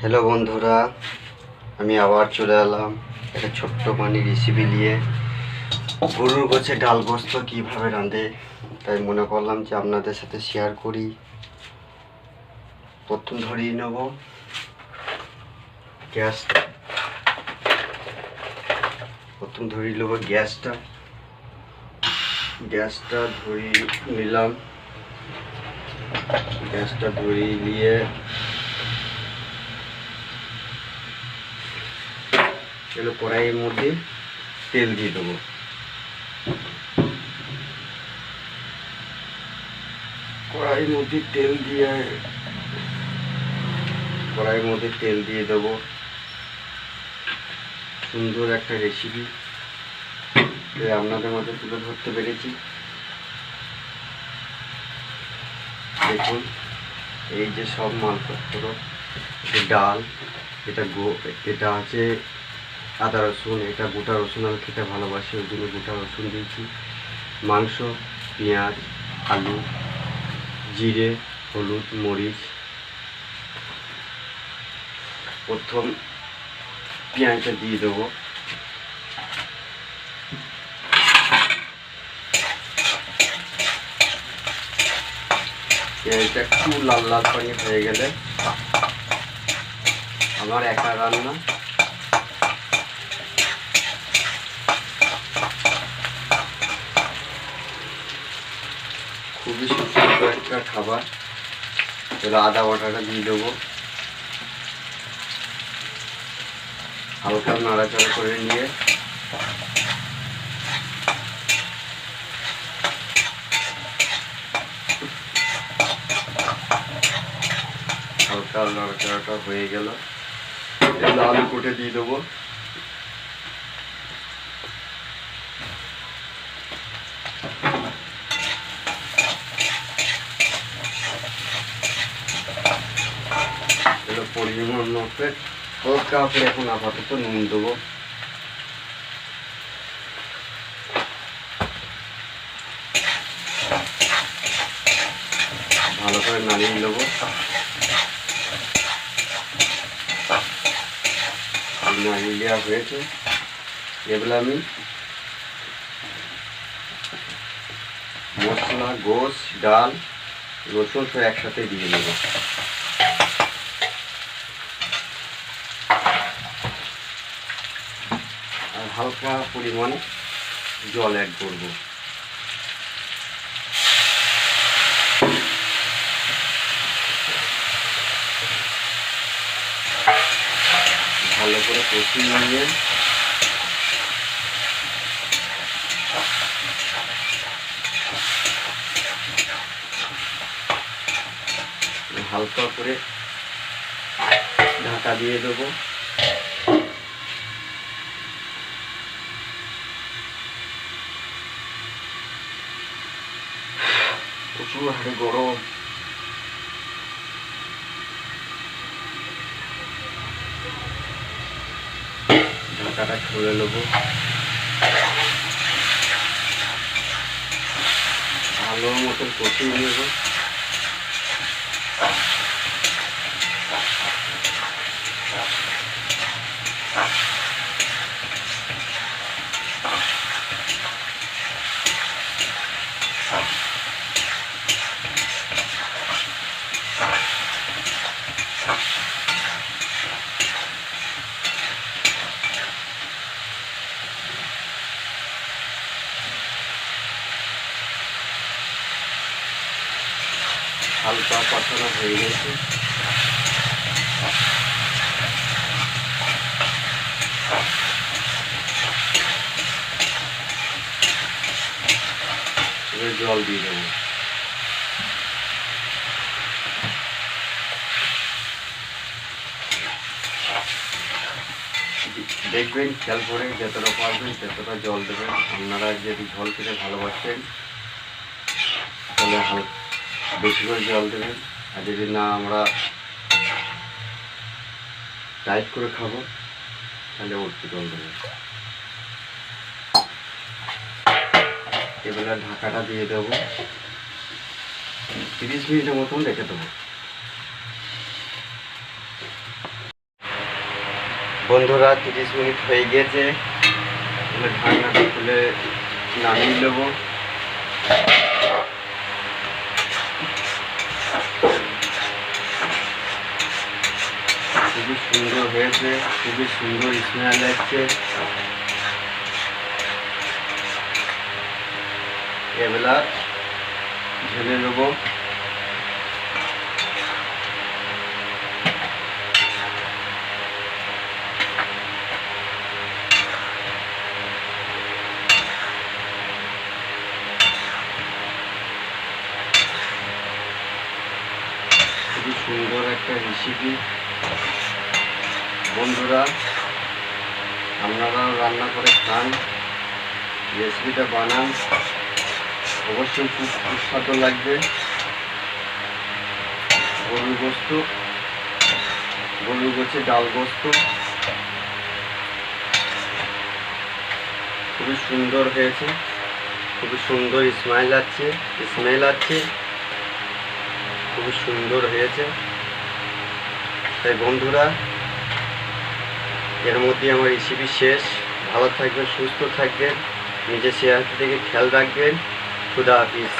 Hello বন্ধুরা, আমি আবার চলে এলাম একটা ছোট্ট রেসিপি নিয়ে। গরুর গোছে ডাল গোস্ত কীভাবে রাঁধে তাই মনে করলাম যে আপনাদের সাথে শেয়ার করি। প্রথম ধরিয়ে নেব গ্যাসটা। গ্যাসটা ধরিয়ে নিলাম। গ্যাসটা ধরিয়ে নিয়ে কড়াইয়ের মধ্যে তেল দিয়ে দেবো। কড়াইয়ের মধ্যে তেল দিয়ে দেবো। সুন্দর একটা রেসিপি আপনাদের মধ্যে তুলে ধরতে পেরেছি। দেখুন, এই যে সব মালপত্র, ডাল, এটা আছে আদা রসুন, এটা গোটা রসুন আমি খেতে ভালোবাসি, ওই জন্য গোটা রসুন দিয়েছি। মাংস, পেঁয়াজ, আলু, জিরে, হলুদ, মরিচ। প্রথম পেঁয়াজটা দিয়ে দেবো। পেঁয়াজটা একটু লাল লাল করে হয়ে গেলে, আমার একা রান্না, খুবই সুস্বাদু একটা খাবার। এবার আদা বাটাটা দিয়ে দেবো। হালকা নাড়াচাড়া করে নিয়ে হালকা নাড়াচাড়াটা হয়ে গেল, এবার আলু কুটে দিয়ে দেবো। এবার পরিমাণ মতো হালকা করে এখন আপাতত নুন দেবো। ভালো করে নাড়িয়ে নেবো। নাড়িয়ে দেওয়া হয়েছে। এগুলো আমি মশলা, গোশ, ডাল, রসুন সব একসাথে দিয়ে নেব। আর হালকা পরিমাণে জল অ্যাড করব। ভালো করে কষিয়ে নিয়ে হালকা করে ঢাকা দিয়ে দেবো। প্রচুর হারে গরম। ঢাকাটা খুলে নেবো। ভালো মতন কষিয়ে নেব। হালকা কষানো হয়ে গেছে। এবার জল দিয়ে দেবো। দেখবেন, খেয়াল করে যতটা পারবেন ততটা জল দেবেন। আপনারা যদি ঝোল খেতে ভালোবাসেন তাহলে বেশি করে জল দেবেন, আর যদি না আমরা টাইট করে খাবো তাহলে একটু জল দেবেন। এবার ঢাকাটা দিয়ে দেবো। 30 মিনিটের মতন রেখে দেবো। বন্ধুরা 30 মিনিট হয়ে গিয়েছে, এবার ঢাকনাটা খুলে নামিয়ে নেবো। খুবই সুন্দর হয়েছে, খুবই সুন্দর স্মেল লাগছে। এবেলা ঢেলে নেব। খুবই সুন্দর একটা রেসিপি। বন্ধুরা আপনারাও রান্না করে খান, রেসিপিটা বানান, অবশ্যই খুব সুস্বাদু লাগবে। গরুর গোস্ত, গরুর গোছে ডাল গোস্ত খুবই সুন্দর হয়েছে, খুবই সুন্দর স্মেল আছে, খুবই সুন্দর হয়েছে। তাই বন্ধুরা এর মধ্যে আমার রেসিপি শেষ। ভালো থাকবেন, সুস্থ থাকবেন, নিজের সেহাত থেকে খেয়াল রাখবেন। খুদা হাফিজ।